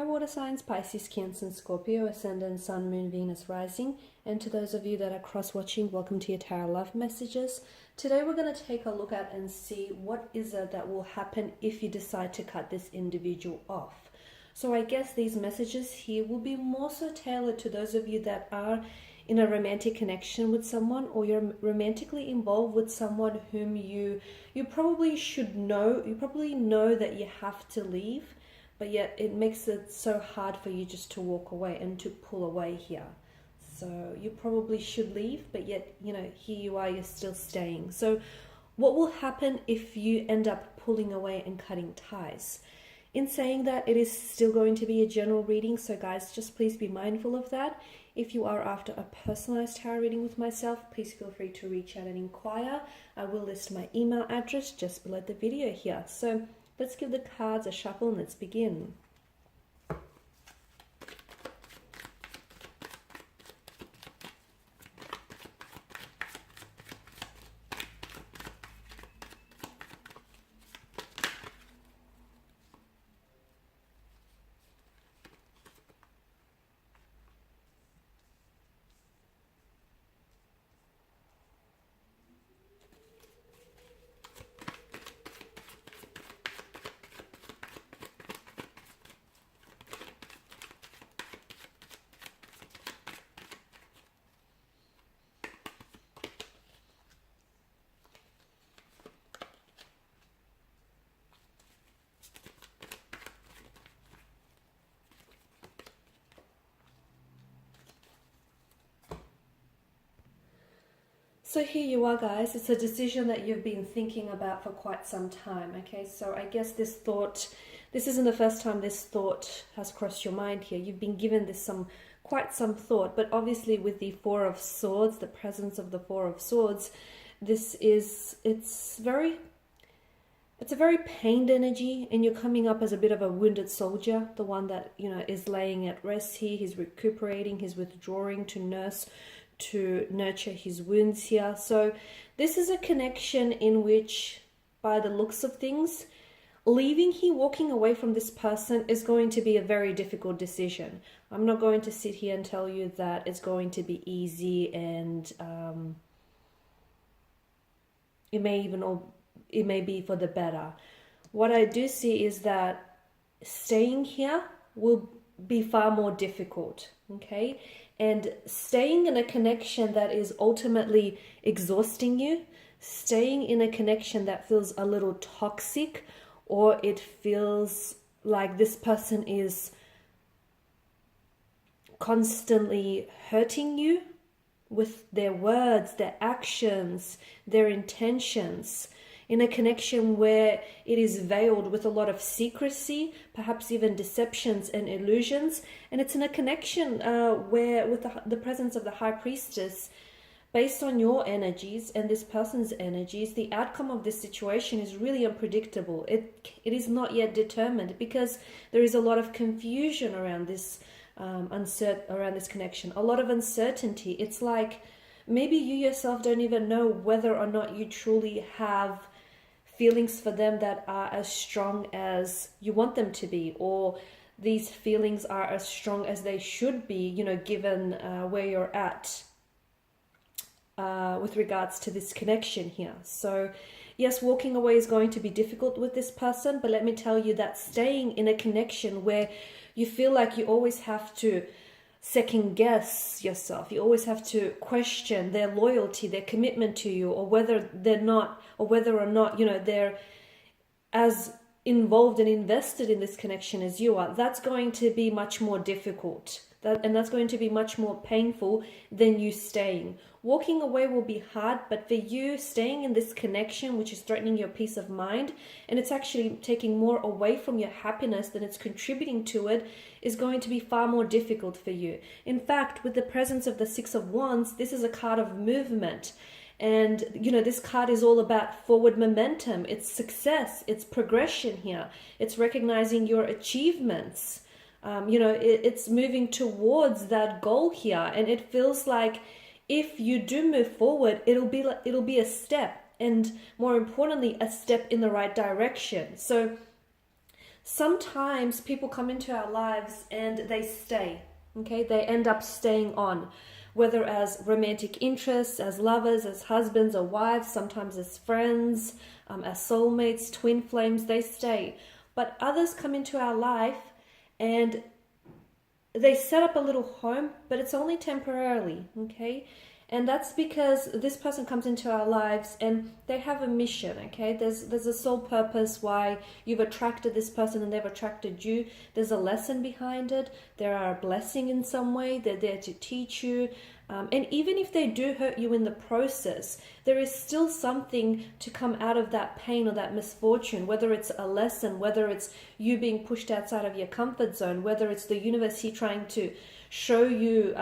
water signs, Pisces, Cancer, and Scorpio, Ascendant, Sun, Moon, Venus, Rising. And to those of you that are cross-watching, welcome to your Tarot Love Messages. Today we're going to take a look at and see what is it that will happen if you decide to cut this individual off. So I guess these messages here will be more so tailored to those of you that are in a romantic connection with someone, or you're romantically involved with someone whom you probably should know. You probably know that you have to leave, but yet it makes it so hard for you just to walk away and to pull away here. So you probably should leave, but yet, here you are, you're still staying. So what will happen if you end up pulling away and cutting ties? In saying that, it is still going to be a general reading, so guys, just please be mindful of that. If you are after a personalized tarot reading with myself, please feel free to reach out and inquire. I will list my email address just below the video here. So let's give the cards a shuffle and let's begin. So here you are, guys. It's a decision that you've been thinking about for quite some time, okay? So I guess this isn't the first time this thought has crossed your mind here. You've been given this quite some thought, but obviously with the Four of Swords, the presence of the Four of Swords, it's a very pained energy, and you're coming up as a bit of a wounded soldier, the one that, is laying at rest here. He's recuperating, he's withdrawing to nurture his wounds here. So this is a connection in which, by the looks of things, leaving here, walking away from this person is going to be a very difficult decision. I'm not going to sit here and tell you that it's going to be easy, and it may be for the better. What I do see is that staying here will be far more difficult, okay? And staying in a connection that is ultimately exhausting you, staying in a connection that feels a little toxic, or it feels like this person is constantly hurting you with their words, their actions, their intentions, in a connection where it is veiled with a lot of secrecy, perhaps even deceptions and illusions. And it's in a connection where, with the presence of the High Priestess, based on your energies and this person's energies, the outcome of this situation is really unpredictable. It is not yet determined, because there is a lot of confusion around this around this connection, a lot of uncertainty. It's like maybe you yourself don't even know whether or not you truly have feelings for them that are as strong as you want them to be, or these feelings are as strong as they should be, given where you're at with regards to this connection here. So yes, walking away is going to be difficult with this person, but let me tell you that staying in a connection where you feel like you always have to second guess yourself, you always have to question their loyalty, their commitment to you, or whether or not they're as involved and invested in this connection as you are, that's going to be much more difficult. That's going to be much more painful than you staying. Walking away will be hard, but for you, staying in this connection, which is threatening your peace of mind, and it's actually taking more away from your happiness than it's contributing to it, is going to be far more difficult for you. In fact, with the presence of the Six of Wands, this is a card of movement. And, this card is all about forward momentum. It's success. It's progression here. It's recognizing your achievements. It's moving towards that goal here. And it feels like if you do move forward, it'll be a step. And more importantly, a step in the right direction. So sometimes people come into our lives and they stay, okay? They end up staying on, whether as romantic interests, as lovers, as husbands or wives, sometimes as friends, as soulmates, twin flames, they stay. But others come into our life and they set up a little home, but it's only temporarily, okay? And that's because this person comes into our lives and they have a mission, okay? There's a sole purpose why you've attracted this person and they've attracted you. There's a lesson behind it. There are a blessing in some way. They're there to teach you. And even if they do hurt you in the process, there is still something to come out of that pain or that misfortune, whether it's a lesson, whether it's you being pushed outside of your comfort zone, whether it's the universe here trying to show you,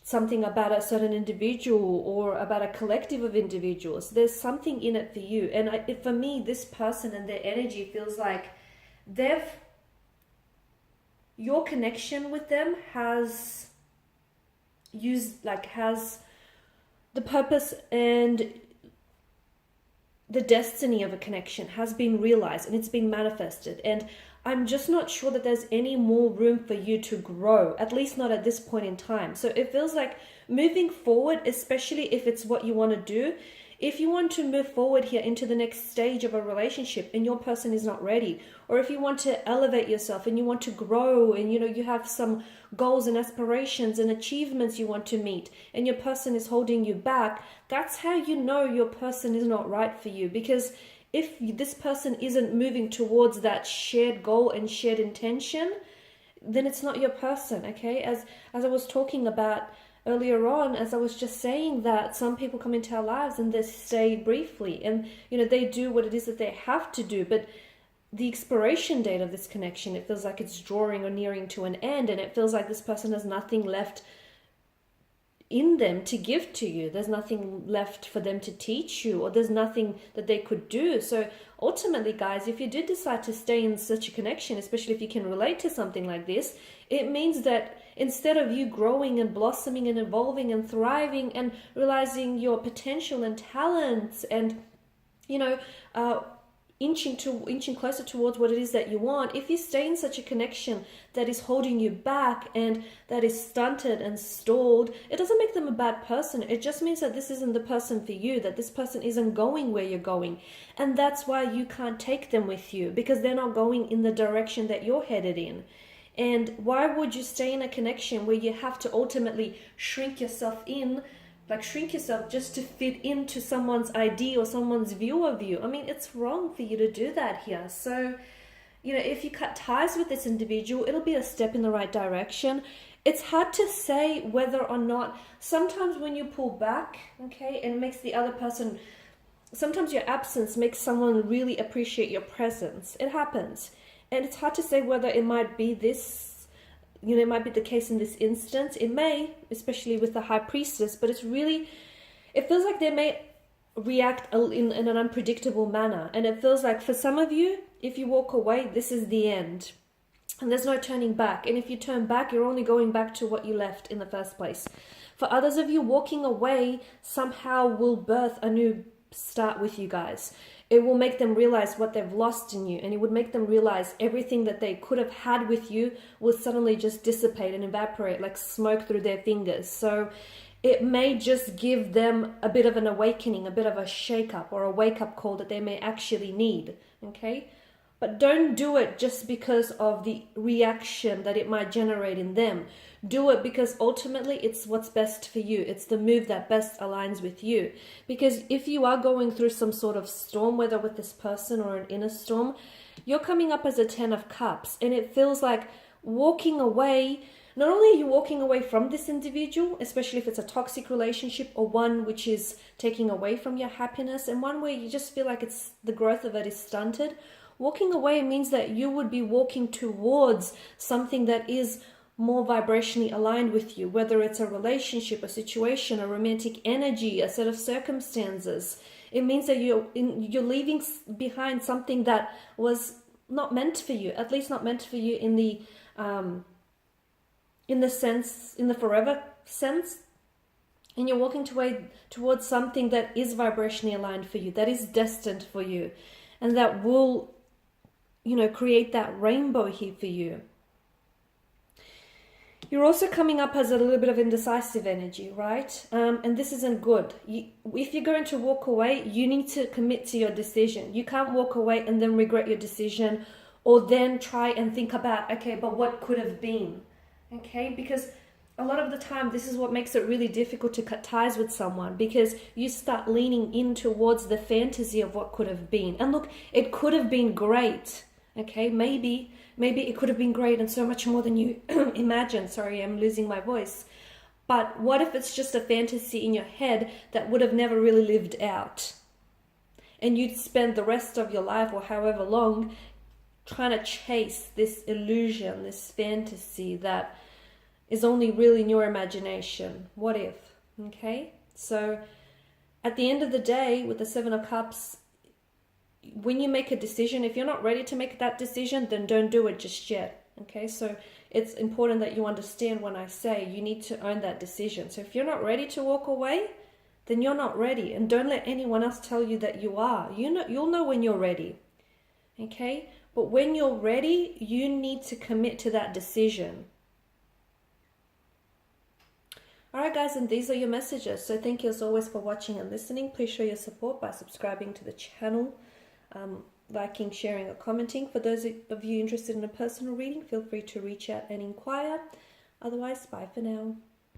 something about a certain individual or about a collective of individuals. There's something in it for you. And for me, this person and their energy feels like your connection with them has the purpose and the destiny of a connection has been realized and it's been manifested. And I'm just not sure that there's any more room for you to grow, at least not at this point in time. So it feels like moving forward, especially if it's what you want to do, if you want to move forward here into the next stage of a relationship and your person is not ready, or if you want to elevate yourself and you want to grow and you have some goals and aspirations and achievements you want to meet and your person is holding you back, that's how you know your person is not right for you. Because if this person isn't moving towards that shared goal and shared intention, then it's not your person, okay? As I was talking about earlier on, as I was just saying, that some people come into our lives and they stay briefly and, they do what it is that they have to do. But the expiration date of this connection, it feels like it's drawing or nearing to an end, and it feels like this person has nothing left in them to give to you. There's nothing left for them to teach you, or there's nothing that they could do. So ultimately, guys, if you did decide to stay in such a connection, especially if you can relate to something like this, it means that instead of you growing and blossoming and evolving and thriving and realizing your potential and talents and inching closer towards what it is that you want, if you stay in such a connection that is holding you back and that is stunted and stalled, it doesn't make them a bad person. It just means that this isn't the person for you, that this person isn't going where you're going. And that's why you can't take them with you, because they're not going in the direction that you're headed in. And why would you stay in a connection where you have to ultimately shrink yourself just to fit into someone's idea or someone's view of you? I mean, it's wrong for you to do that here. So, if you cut ties with this individual, it'll be a step in the right direction. It's hard to say whether or not, sometimes when you pull back, okay, it makes the other person, sometimes your absence makes someone really appreciate your presence. It happens. And it's hard to say whether it might be this, it might be the case in this instance. It may, especially with the High Priestess, but it feels like they may react in an unpredictable manner. And it feels like for some of you, if you walk away, this is the end. And there's no turning back. And if you turn back, you're only going back to what you left in the first place. For others of you, walking away somehow will birth a new start with you guys. It will make them realize what they've lost in you, and it would make them realize everything that they could have had with you will suddenly just dissipate and evaporate like smoke through their fingers. So it may just give them a bit of an awakening, a bit of a shake-up or a wake-up call that they may actually need, okay? But don't do it just because of the reaction that it might generate in them. Do it because ultimately it's what's best for you. It's the move that best aligns with you. Because if you are going through some sort of storm, whether with this person or an inner storm, you're coming up as a 10 of Cups. And it feels like walking away, not only are you walking away from this individual, especially if it's a toxic relationship or one which is taking away from your happiness, and one where you just feel like the growth of it is stunted. Walking away means that you would be walking towards something that is more vibrationally aligned with you, whether it's a relationship, a situation, a romantic energy, a set of circumstances. It means that you're leaving behind something that was not meant for you, at least not meant for you in the forever sense. And you're walking towards something that is vibrationally aligned for you, that is destined for you, and that will you know, create that rainbow here for you. You're also coming up as a little bit of indecisive energy, right? And this isn't good. If you're going to walk away, you need to commit to your decision. You can't walk away and then regret your decision, or then try and think about, okay, but what could have been? Okay, because a lot of the time, this is what makes it really difficult to cut ties with someone, because you start leaning in towards the fantasy of what could have been. And look, it could have been great. Okay, maybe it could have been great and so much more than you imagine. Sorry, I'm losing my voice. But what if it's just a fantasy in your head that would have never really lived out? And you'd spend the rest of your life, or however long, trying to chase this illusion, this fantasy that is only real in your imagination. What if? Okay, so at the end of the day, with the Seven of Cups, when you make a decision, if you're not ready to make that decision, then don't do it just yet. Okay, so it's important that you understand when I say you need to own that decision. So if you're not ready to walk away, then you're not ready, and don't let anyone else tell you that you are. You'll know when you're ready. Okay, but when you're ready, you need to commit to that decision. Alright guys, and these are your messages. So thank you as always for watching and listening. Please show your support by subscribing to the channel, liking, sharing, or commenting. For those of you interested in a personal reading, feel free to reach out and inquire. Otherwise, bye for now.